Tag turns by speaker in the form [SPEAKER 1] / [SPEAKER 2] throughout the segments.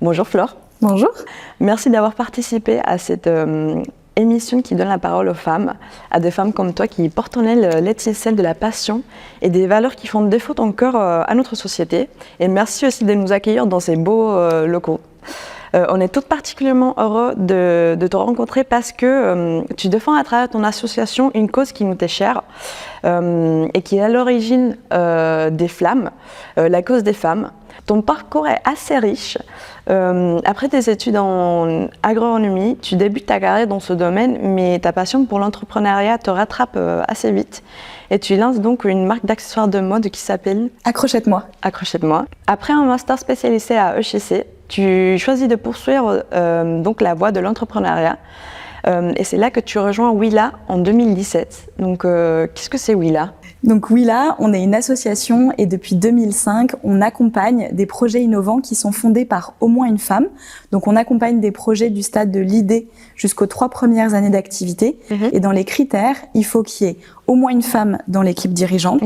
[SPEAKER 1] Bonjour Flore.
[SPEAKER 2] Bonjour.
[SPEAKER 1] Merci d'avoir participé à cette émission qui donne la parole aux femmes, à des femmes comme toi qui portent en elles l'étincelle de la passion et des valeurs qui font défaut encore à notre société. Et merci aussi de nous accueillir dans ces beaux locaux. On est toutes particulièrement heureux de te rencontrer parce que tu défends à travers ton association une cause qui nous est chère et qui est à l'origine des flammes, la cause des femmes. Ton parcours est assez riche. Après tes études en agronomie, tu débutes ta carrière dans ce domaine, mais ta passion pour l'entrepreneuriat te rattrape assez vite. Et tu lances donc une marque d'accessoires de mode qui s'appelle
[SPEAKER 2] Accrochette-moi.
[SPEAKER 1] Accrochette-moi. Après un master spécialisé à ECC, tu choisis de poursuivre donc la voie de l'entrepreneuriat. Et c'est là que tu rejoins Willa en 2017. Donc, qu'est-ce que c'est Willa ?
[SPEAKER 2] Donc Willa, on est une association et depuis 2005, on accompagne des projets innovants qui sont fondés par au moins une femme. Donc on accompagne des projets du stade de l'idée jusqu'aux 3 premières années d'activité. Et dans les critères, il faut qu'il y ait au moins une femme dans l'équipe dirigeante.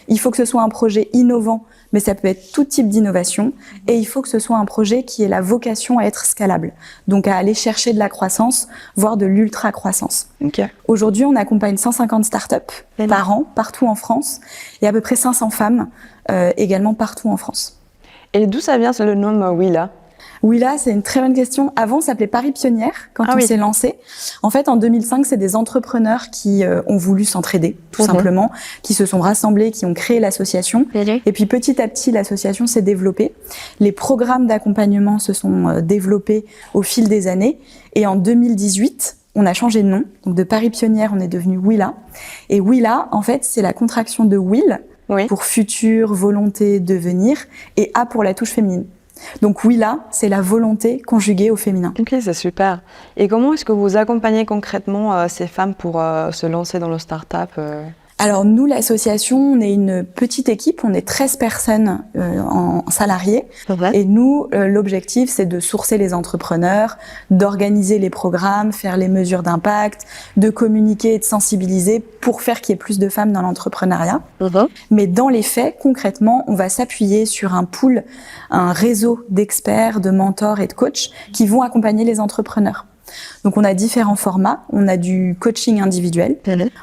[SPEAKER 2] Il faut que ce soit un projet innovant, mais ça peut être tout type d'innovation. Et il faut que ce soit un projet qui ait la vocation à être scalable. Donc à aller chercher de la croissance, voire de l'ultra-croissance. Aujourd'hui, on accompagne 150 startups par an, partout en France, et à peu près 500 femmes également partout en France.
[SPEAKER 1] Et d'où ça vient le nom Willa ?
[SPEAKER 2] Willa, c'est une très bonne question. Avant, ça s'appelait Paris Pionnière quand on s'est lancé. En fait, en 2005, c'est des entrepreneurs qui ont voulu s'entraider, tout simplement, qui se sont rassemblés, qui ont créé l'association. Et puis petit à petit, l'association s'est développée. Les programmes d'accompagnement se sont développés au fil des années. Et en 2018, on a changé de nom. Donc de Paris Pionnière, on est devenu Willa. Et Willa, en fait, c'est la contraction de will pour futur, volonté, devenir, et A pour la touche féminine. Donc Willa, c'est la volonté conjuguée au féminin.
[SPEAKER 1] Ok, c'est super. Et comment est-ce que vous accompagnez concrètement ces femmes pour se lancer dans le start-up
[SPEAKER 2] Alors nous, l'association, on est une petite équipe, on est 13 personnes en salariés. Et nous, l'objectif, c'est de sourcer les entrepreneurs, d'organiser les programmes, faire les mesures d'impact, de communiquer et de sensibiliser pour faire qu'il y ait plus de femmes dans l'entrepreneuriat. Mais dans les faits, concrètement, on va s'appuyer sur un pool, un réseau d'experts, de mentors et de coachs qui vont accompagner les entrepreneurs. Donc on a différents formats, on a du coaching individuel,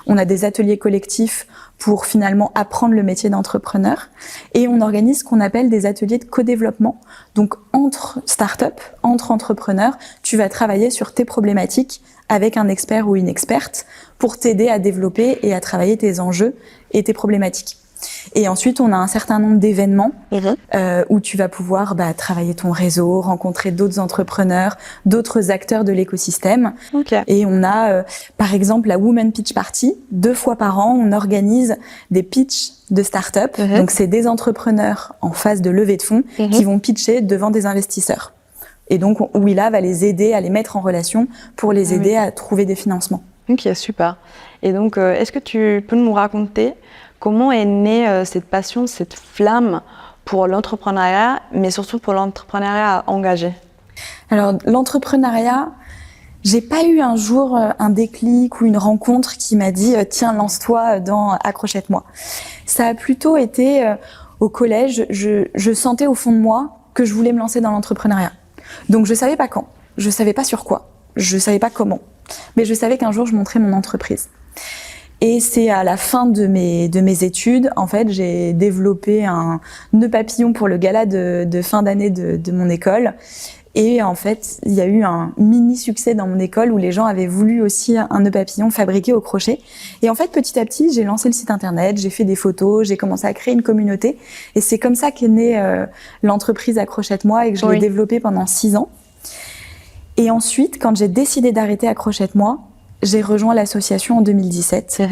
[SPEAKER 2] on a des ateliers collectifs pour finalement apprendre le métier d'entrepreneur et on organise ce qu'on appelle des ateliers de co-développement. Donc entre startups, entre entrepreneurs, tu vas travailler sur tes problématiques avec un expert ou une experte pour t'aider à développer et à travailler tes enjeux et tes problématiques. Et ensuite, on a un certain nombre d'événements où tu vas pouvoir travailler ton réseau, rencontrer d'autres entrepreneurs, d'autres acteurs de l'écosystème. Et on a, par exemple, la Women Pitch Party. 2 fois par an, on organise des pitchs de start-up. Donc, c'est des entrepreneurs en phase de levée de fonds qui vont pitcher devant des investisseurs. Et donc, Willa va les aider à les mettre en relation pour les aider à trouver des financements.
[SPEAKER 1] Ok, super. Et donc, est-ce que tu peux nous raconter comment est née cette passion, cette flamme pour l'entrepreneuriat, mais surtout pour l'entrepreneuriat engagé ?
[SPEAKER 2] Alors, l'entrepreneuriat, j'ai pas eu un jour un déclic ou une rencontre qui m'a dit « Tiens, lance-toi dans Accrochette-moi ». Ça a plutôt été au collège, je sentais au fond de moi que je voulais me lancer dans l'entrepreneuriat. Donc, je savais pas quand, je savais pas sur quoi, je savais pas comment, mais je savais qu'un jour, je monterais mon entreprise. Et c'est à la fin de mes études, en fait, j'ai développé un nœud papillon pour le gala de fin d'année de mon école. Et en fait, il y a eu un mini succès dans mon école où les gens avaient voulu aussi un nœud papillon fabriqué au crochet. Et en fait, petit à petit, j'ai lancé le site internet, j'ai fait des photos, j'ai commencé à créer une communauté. Et c'est comme ça qu'est née l'entreprise Accrochette-moi et que je l'ai développée pendant 6 ans. Et ensuite, quand j'ai décidé d'arrêter Accrochette-moi, j'ai rejoint l'association en 2017.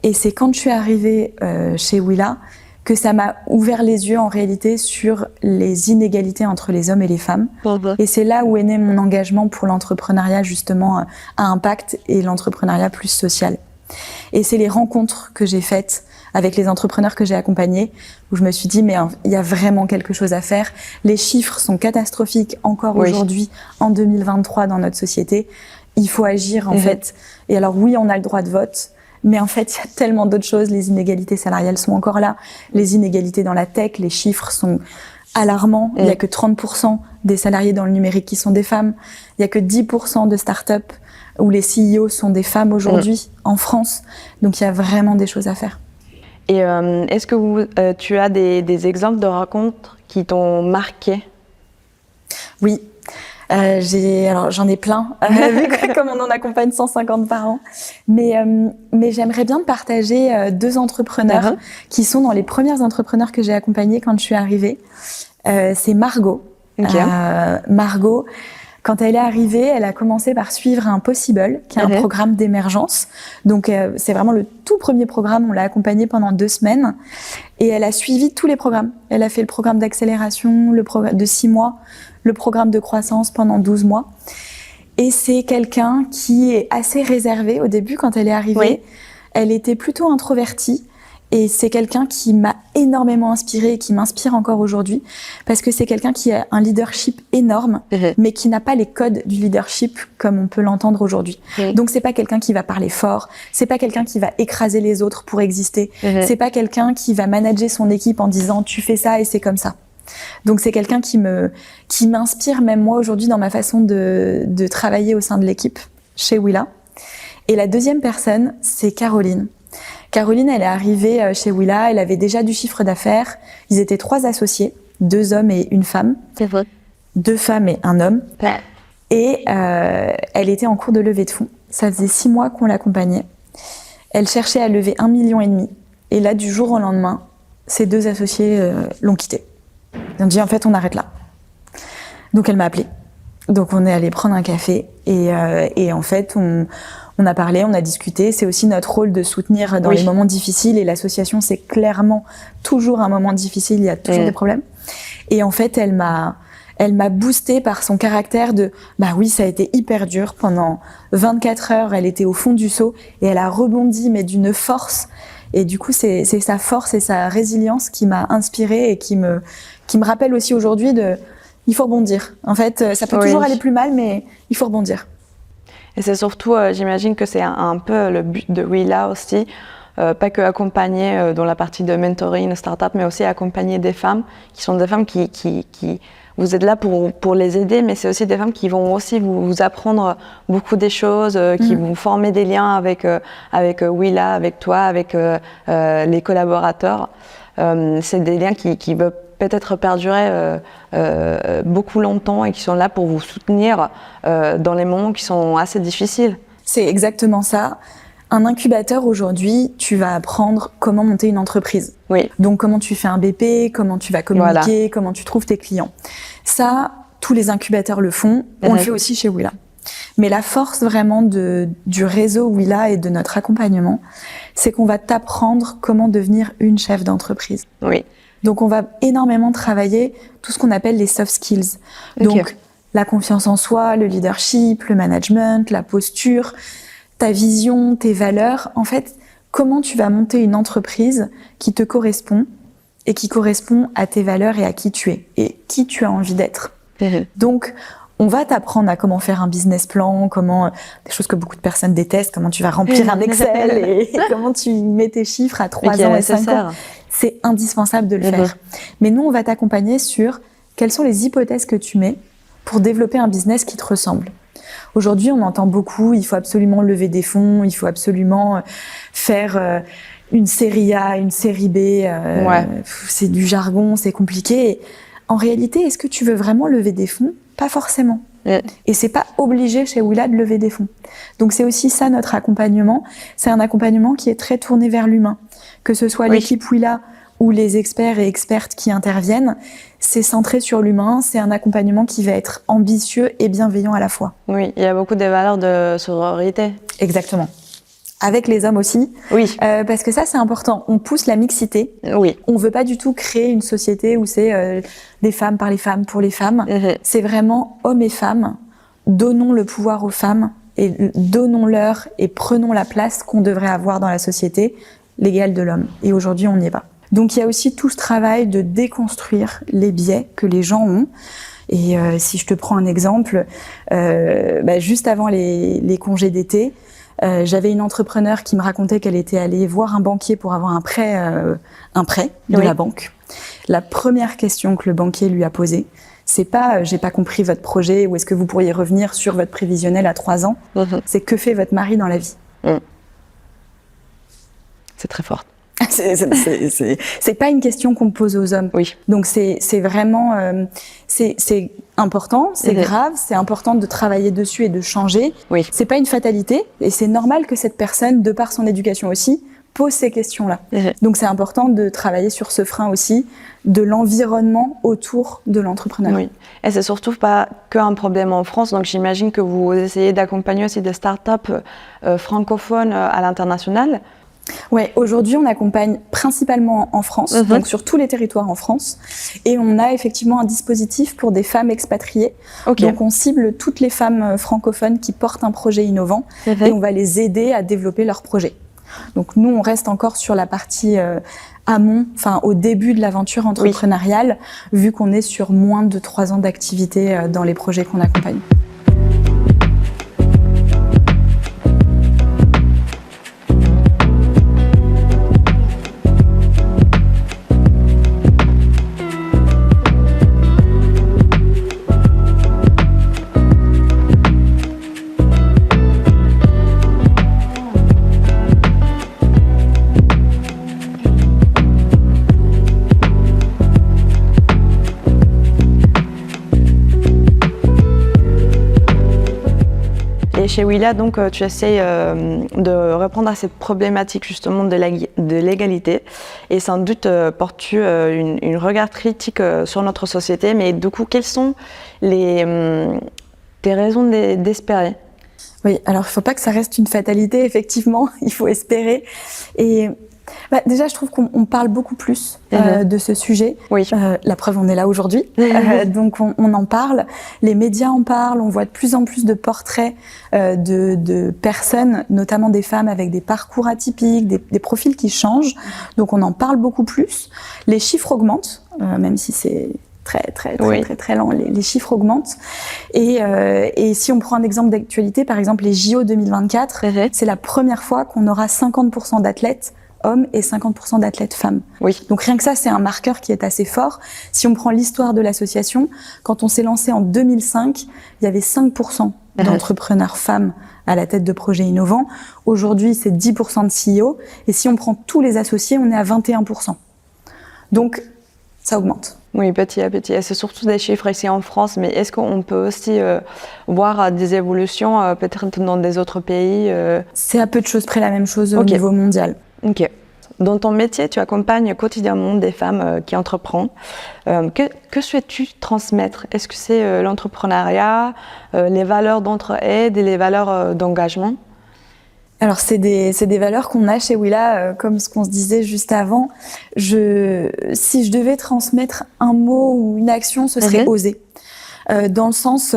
[SPEAKER 2] Et c'est quand je suis arrivée chez Willa que ça m'a ouvert les yeux en réalité sur les inégalités entre les hommes et les femmes. Et c'est là où est né mon engagement pour l'entrepreneuriat justement à impact et l'entrepreneuriat plus social. Et c'est les rencontres que j'ai faites avec les entrepreneurs que j'ai accompagnés où je me suis dit mais il y a vraiment quelque chose à faire. Les chiffres sont catastrophiques encore aujourd'hui en 2023 dans notre société. Il faut agir en fait. Et alors oui, on a le droit de vote, mais en fait, il y a tellement d'autres choses. Les inégalités salariales sont encore là. Les inégalités dans la tech, les chiffres sont alarmant. Il y a que 30% des salariés dans le numérique qui sont des femmes. Il y a que 10% de startups où les CEO sont des femmes aujourd'hui en France. Donc il y a vraiment des choses à faire.
[SPEAKER 1] Et est-ce que tu as des exemples de rencontres qui t'ont marqué?
[SPEAKER 2] Oui. Alors j'en ai plein, vu que comme on en accompagne 150 par an. Mais j'aimerais bien te partager 2 entrepreneurs qui sont dans les premières entrepreneurs que j'ai accompagnés quand je suis arrivée. C'est Margot. Margot, quand elle est arrivée, elle a commencé par suivre un Possible, qui est un programme d'émergence. Donc c'est vraiment le tout premier programme. On l'a accompagnée pendant 2 semaines et elle a suivi tous les programmes. Elle a fait le programme d'accélération, le programme de 6 mois, le programme de croissance pendant 12 mois. Et c'est quelqu'un qui est assez réservé au début quand elle est arrivée. Elle était plutôt introvertie. Et c'est quelqu'un qui m'a énormément inspirée et qui m'inspire encore aujourd'hui parce que c'est quelqu'un qui a un leadership énorme, mais qui n'a pas les codes du leadership comme on peut l'entendre aujourd'hui. Donc c'est pas quelqu'un qui va parler fort, c'est pas quelqu'un qui va écraser les autres pour exister, c'est pas quelqu'un qui va manager son équipe en disant tu fais ça et c'est comme ça. Donc c'est quelqu'un qui m'inspire même moi aujourd'hui dans ma façon de travailler au sein de l'équipe chez Willa. Et la deuxième personne, c'est Caroline. Caroline, elle est arrivée chez Willa, elle avait déjà du chiffre d'affaires. Ils étaient 3 associés, 2 hommes et 1 femme.
[SPEAKER 3] C'est vrai.
[SPEAKER 2] 2 femmes et 1 homme. Et elle était en cours de levée de fonds. Ça faisait 6 mois qu'on l'accompagnait. Elle cherchait à lever 1,5 million. Et là, du jour au lendemain, ses 2 associés l'ont quittée. Ils ont dit, en fait, on arrête là. Donc elle m'a appelée. Donc on est allé prendre un café et en fait, on a parlé, on a discuté. C'est aussi notre rôle de soutenir dans les moments difficiles. Et l'association, c'est clairement toujours un moment difficile. Il y a toujours des problèmes. Et en fait, elle m'a boostée par son caractère de, bah oui, ça a été hyper dur. Pendant 24 heures, elle était au fond du seau et elle a rebondi, mais d'une force. Et du coup, c'est sa force et sa résilience qui m'a inspirée et qui me rappelle aussi aujourd'hui il faut rebondir. En fait, ça peut toujours aller plus mal, mais il faut rebondir.
[SPEAKER 1] Et c'est surtout, j'imagine que c'est un peu le but de Willa aussi, pas que accompagner dans la partie de mentoring, start-up, mais aussi accompagner des femmes qui sont des femmes qui vous êtes là pour les aider, mais c'est aussi des femmes qui vont aussi vous apprendre beaucoup des choses, qui vont former des liens avec Willa, avec toi, avec les collaborateurs. C'est des liens qui veulent peut-être perdurer beaucoup longtemps et qui sont là pour vous soutenir dans les moments qui sont assez difficiles.
[SPEAKER 2] C'est exactement ça. Un incubateur aujourd'hui, tu vas apprendre comment monter une entreprise.
[SPEAKER 1] Oui. Donc
[SPEAKER 2] comment tu fais un BP, comment tu vas communiquer, comment tu trouves tes clients. Ça, tous les incubateurs le font. On le fait aussi chez Willa. Mais la force vraiment du réseau Willa et de notre accompagnement, c'est qu'on va t'apprendre comment devenir une chef d'entreprise.
[SPEAKER 1] Oui.
[SPEAKER 2] Donc, on va énormément travailler tout ce qu'on appelle les soft skills. Donc, la confiance en soi, le leadership, le management, la posture, ta vision, tes valeurs. En fait, comment tu vas monter une entreprise qui te correspond et qui correspond à tes valeurs et à qui tu es et qui tu as envie d'être. Donc, on va t'apprendre à comment faire un business plan, des choses que beaucoup de personnes détestent, comment tu vas remplir un Excel et comment tu mets tes chiffres à 3 ans et 5 ans. C'est indispensable de le faire. Mais nous, on va t'accompagner sur quelles sont les hypothèses que tu mets pour développer un business qui te ressemble. Aujourd'hui, on entend beaucoup, il faut absolument lever des fonds, il faut absolument faire une série A, une série B. C'est du jargon, c'est compliqué. Et en réalité, est-ce que tu veux vraiment lever des fonds ? Pas forcément. Et c'est pas obligé chez Willa de lever des fonds. Donc c'est aussi ça notre accompagnement. C'est un accompagnement qui est très tourné vers l'humain. Que ce soit l'équipe Willa ou les experts et expertes qui interviennent, c'est centré sur l'humain. C'est un accompagnement qui va être ambitieux et bienveillant à la fois.
[SPEAKER 1] Oui, il y a beaucoup de valeurs de sororité.
[SPEAKER 2] Exactement. Avec les hommes aussi.
[SPEAKER 1] Oui.
[SPEAKER 2] Parce que ça, c'est important. On pousse la mixité.
[SPEAKER 1] Oui.
[SPEAKER 2] On veut pas du tout créer une société où c'est des femmes par les femmes pour les femmes. C'est vraiment hommes et femmes. Donnons le pouvoir aux femmes et donnons-leur et prenons la place qu'on devrait avoir dans la société, l'égal de l'homme. Et aujourd'hui, on n'y est pas. Donc, il y a aussi tout ce travail de déconstruire les biais que les gens ont. Et si je te prends un exemple, juste avant les congés d'été, j'avais une entrepreneure qui me racontait qu'elle était allée voir un banquier pour avoir un prêt de la banque. la première question que le banquier lui a posée, c'est pas j'ai pas compris votre projet ou est-ce que vous pourriez revenir sur votre prévisionnel à 3 ans, c'est que fait votre mari dans la vie.
[SPEAKER 1] C'est très fort.
[SPEAKER 2] C'est pas une question qu'on pose aux hommes.
[SPEAKER 1] Oui.
[SPEAKER 2] Donc c'est vraiment c'est important, c'est grave, c'est important de travailler dessus et de changer.
[SPEAKER 1] Oui.
[SPEAKER 2] C'est pas une fatalité et c'est normal que cette personne, de par son éducation aussi, pose ces questions-là. Donc c'est important de travailler sur ce frein aussi de l'environnement autour de l'entrepreneuriat.
[SPEAKER 1] Oui. Et c'est surtout pas qu'un problème en France, donc j'imagine que vous essayez d'accompagner aussi des startups francophones à l'international.
[SPEAKER 2] Oui, aujourd'hui on accompagne principalement en France, donc sur tous les territoires en France, et on a effectivement un dispositif pour des femmes expatriées. Donc on cible toutes les femmes francophones qui portent un projet innovant et on va les aider à développer leur projet. Donc nous on reste encore sur la partie amont, enfin au début de l'aventure entrepreneuriale, vu qu'on est sur moins de 3 ans d'activité dans les projets qu'on accompagne.
[SPEAKER 1] Chez Willa, donc, tu essayes de répondre à cette problématique justement de l'égalité et sans doute portes-tu une regard critique sur notre société, mais du coup, quelles sont tes raisons d'espérer?
[SPEAKER 2] Oui, alors il ne faut pas que ça reste une fatalité, effectivement, il faut espérer. Et déjà, je trouve qu'on parle beaucoup plus de ce sujet.
[SPEAKER 1] Oui.
[SPEAKER 2] La preuve, on est là aujourd'hui. Donc, on en parle. Les médias en parlent. On voit de plus en plus de portraits de personnes, notamment des femmes avec des parcours atypiques, des profils qui changent. Donc, on en parle beaucoup plus. Les chiffres augmentent, même si c'est très lent. Les chiffres augmentent. Et si on prend un exemple d'actualité, par exemple, les JO 2024, c'est la première fois qu'on aura 50% d'athlètes hommes et 50% d'athlètes femmes.
[SPEAKER 1] Oui.
[SPEAKER 2] Donc rien que ça, c'est un marqueur qui est assez fort. Si on prend l'histoire de l'association, quand on s'est lancé en 2005, il y avait 5% d'entrepreneurs femmes à la tête de projets innovants. Aujourd'hui, c'est 10% de CEO. Et si on prend tous les associés, on est à 21%. Donc, ça augmente.
[SPEAKER 1] Oui, petit à petit. C'est surtout des chiffres ici en France, mais est-ce qu'on peut aussi voir des évolutions peut-être dans des autres pays
[SPEAKER 2] C'est à peu de choses près la même chose au niveau mondial.
[SPEAKER 1] Ok. Dans ton métier, tu accompagnes quotidiennement des femmes qui entreprennent. Que souhaites-tu transmettre? Est-ce que c'est l'entrepreneuriat, les valeurs d'entraide et les valeurs d'engagement?
[SPEAKER 2] Alors c'est des valeurs qu'on a chez Willa, comme ce qu'on se disait juste avant. Si je devais transmettre un mot ou une action, ce serait oser. Dans le sens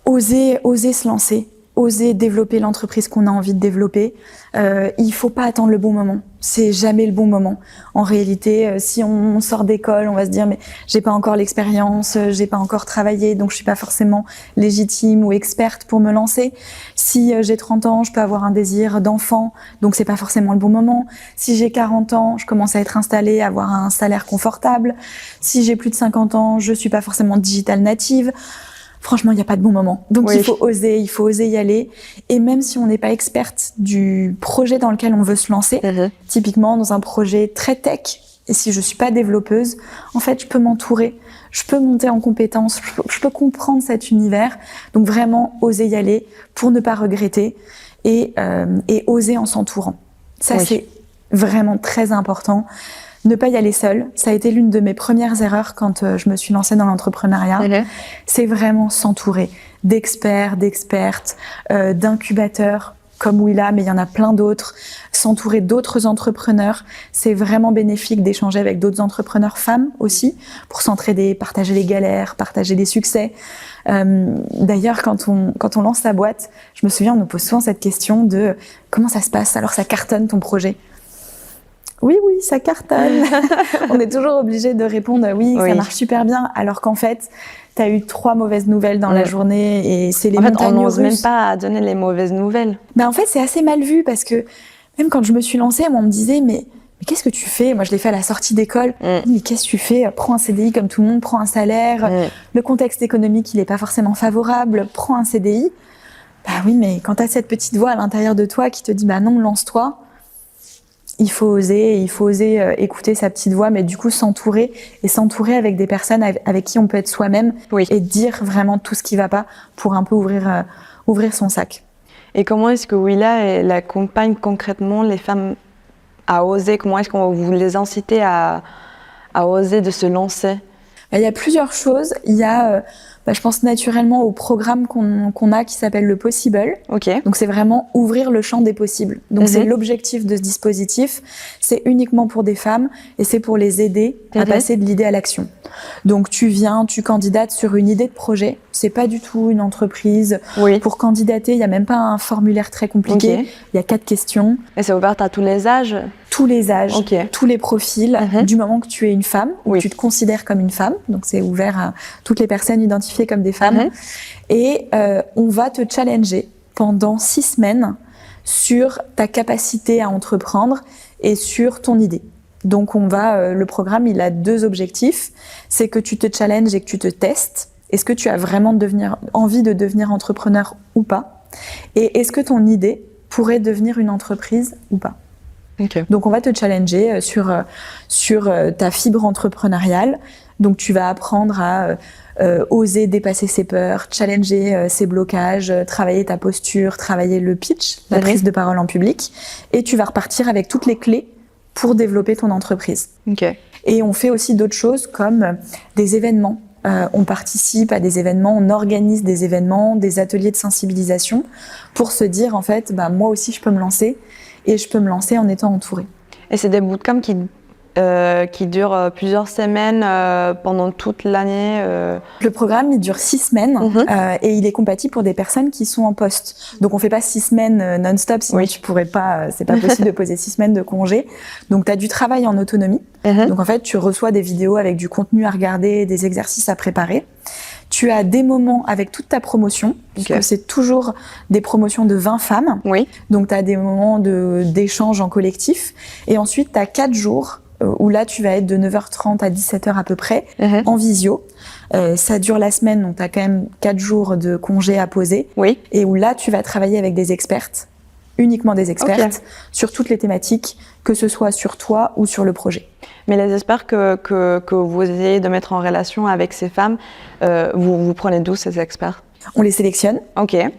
[SPEAKER 2] oser se lancer. Oser développer l'entreprise qu'on a envie de développer. Il faut pas attendre le bon moment. C'est jamais le bon moment. En réalité, si on sort d'école, on va se dire mais j'ai pas encore l'expérience, j'ai pas encore travaillé, donc je suis pas forcément légitime ou experte pour me lancer. Si j'ai 30 ans, je peux avoir un désir d'enfant, donc c'est pas forcément le bon moment. Si j'ai 40 ans, je commence à être installée, avoir un salaire confortable. Si j'ai plus de 50 ans, je suis pas forcément digital native. Franchement, il n'y a pas de bon moment. Donc, il faut oser y aller. Et même si on n'est pas experte du projet dans lequel on veut se lancer, typiquement dans un projet très tech, et si je suis pas développeuse, en fait, je peux m'entourer, je peux monter en compétences, je peux comprendre cet univers. Donc, vraiment, oser y aller pour ne pas regretter et oser en s'entourant. Ça, c'est vraiment très important. Ne pas y aller seule, ça a été l'une de mes premières erreurs quand je me suis lancée dans l'entrepreneuriat. C'est vraiment s'entourer d'experts, d'expertes, d'incubateurs comme Willa, mais il y en a plein d'autres. S'entourer d'autres entrepreneurs, c'est vraiment bénéfique d'échanger avec d'autres entrepreneurs femmes aussi, pour s'entraider, partager les galères, partager les succès. D'ailleurs, quand on lance sa boîte, je me souviens, on nous pose souvent cette question de comment ça se passe, alors ça cartonne ton projet? Oui, ça cartonne. On est toujours obligé de répondre oui, ça marche super bien, alors qu'en fait, tu as eu 3 mauvaises nouvelles dans la journée et c'est les montagnes russes.
[SPEAKER 1] On n'ose même pas donner les mauvaises nouvelles.
[SPEAKER 2] En fait, c'est assez mal vu parce que même quand je me suis lancée, moi, on me disait mais mais qu'est-ce que tu fais? Moi, je l'ai fait à la sortie d'école. Mais qu'est-ce que tu fais? Prends un CDI comme tout le monde, prends un salaire. Le contexte économique, il n'est pas forcément favorable. Prends un CDI. Bah oui, mais quand tu as cette petite voix à l'intérieur de toi qui te dit, bah non, lance-toi. Il faut oser écouter sa petite voix, mais du coup s'entourer avec des personnes avec qui on peut être soi-même et dire vraiment tout ce qui va pas pour un peu ouvrir son sac.
[SPEAKER 1] Et comment est-ce que Willa elle accompagne concrètement les femmes à oser? Comment est-ce qu'on vous les incitez à oser de se lancer?
[SPEAKER 2] Il y a plusieurs choses. Il y a, je pense naturellement au programme qu'on a qui s'appelle le Possible. Donc c'est vraiment ouvrir le champ des possibles. Donc c'est l'objectif de ce dispositif. C'est uniquement pour des femmes et c'est pour les aider à passer de l'idée à l'action. Donc tu candidates sur une idée de projet. C'est pas du tout une entreprise. Pour candidater, il y a même pas un formulaire très compliqué. Il y a 4 questions.
[SPEAKER 1] Et c'est ouvert à tous les âges?
[SPEAKER 2] Tous les âges, tous les profils, du moment que tu es une femme ou que tu te considères comme une femme. Donc c'est ouvert à toutes les personnes identifiées comme des femmes. Et on va te challenger pendant 6 semaines sur ta capacité à entreprendre et sur ton idée. Donc le programme, il a 2 objectifs. C'est que tu te challenges et que tu te testes. Est-ce que tu as vraiment envie de devenir entrepreneur ou pas? Et est-ce que ton idée pourrait devenir une entreprise ou pas? Donc on va te challenger sur ta fibre entrepreneuriale. Donc tu vas apprendre à oser dépasser ses peurs, challenger ses blocages, travailler ta posture, travailler le pitch, la prise de parole en public. Et tu vas repartir avec toutes les clés pour développer ton entreprise. Et on fait aussi d'autres choses comme des événements. On participe à des événements, on organise des événements, des ateliers de sensibilisation pour se dire en fait, moi aussi je peux me lancer. Et je peux me lancer en étant entourée. Et
[SPEAKER 1] c'est des bootcamps qui durent plusieurs semaines pendant toute l'année
[SPEAKER 2] Le programme, il dure 6 semaines et il est compatible pour des personnes qui sont en poste. Donc on fait pas 6 semaines non-stop, sinon tu pourrais pas, c'est pas possible de poser 6 semaines de congé. Donc tu as du travail en autonomie. Donc en fait, tu reçois des vidéos avec du contenu à regarder, des exercices à préparer. Tu as des moments avec toute ta promotion, puisque c'est toujours des promotions de 20 femmes. Donc tu as des moments d'échange en collectif. Et ensuite, tu as 4 jours où là, tu vas être de 9h30 à 17h à peu près, en visio. Ça dure la semaine, donc tu as quand même 4 jours de congé à poser. Et où là, tu vas travailler avec des expertes, uniquement des expertes, sur toutes les thématiques, que ce soit sur toi ou sur le projet.
[SPEAKER 1] Mais les experts que vous essayez de mettre en relation avec ces femmes, vous prenez d'où ces experts?
[SPEAKER 2] On les sélectionne.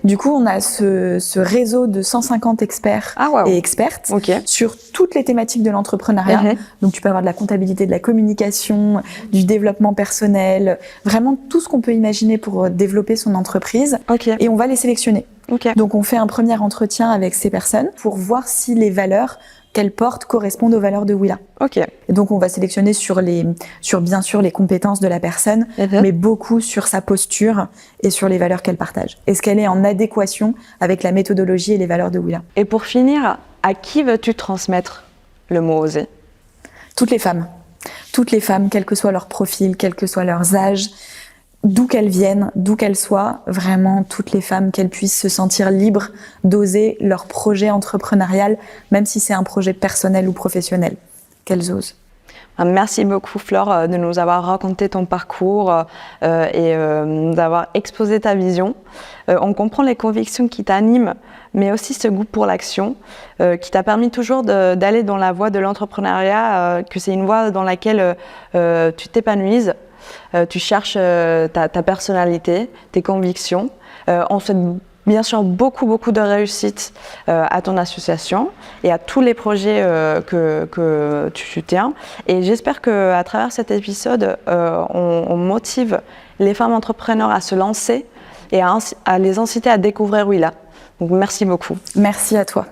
[SPEAKER 2] Du coup, on a ce réseau de 150 experts et expertes sur toutes les thématiques de l'entrepreneuriat. Donc, tu peux avoir de la comptabilité, de la communication, du développement personnel, vraiment tout ce qu'on peut imaginer pour développer son entreprise. Et on va les sélectionner. Donc, on fait un premier entretien avec ces personnes pour voir si les valeurs qu'elles portent correspondent aux valeurs de Willa. Et donc on va sélectionner sur bien sûr les compétences de la personne, mais beaucoup sur sa posture et sur les valeurs qu'elle partage. Est-ce qu'elle est en adéquation avec la méthodologie et les valeurs de Willa?
[SPEAKER 1] Et pour finir, à qui veux-tu transmettre le mot oser?
[SPEAKER 2] Toutes les femmes, quel que soit leur profil, quel que soit leurs âges, d'où qu'elles viennent, d'où qu'elles soient, vraiment toutes les femmes, qu'elles puissent se sentir libres d'oser leur projet entrepreneurial, même si c'est un projet personnel ou professionnel, qu'elles osent.
[SPEAKER 1] Merci beaucoup Flore de nous avoir raconté ton parcours et d'avoir exposé ta vision. On comprend les convictions qui t'animent, mais aussi ce goût pour l'action qui t'a permis toujours d'aller dans la voie de l'entrepreneuriat, que c'est une voie dans laquelle tu t'épanouises. Tu cherches ta personnalité, tes convictions. On souhaite bien sûr beaucoup de réussite à ton association et à tous les projets que tu soutiens. Et j'espère qu'à travers cet épisode, on motive les femmes entrepreneurs à se lancer et à les inciter à découvrir Willa. Donc merci beaucoup.
[SPEAKER 2] Merci à toi.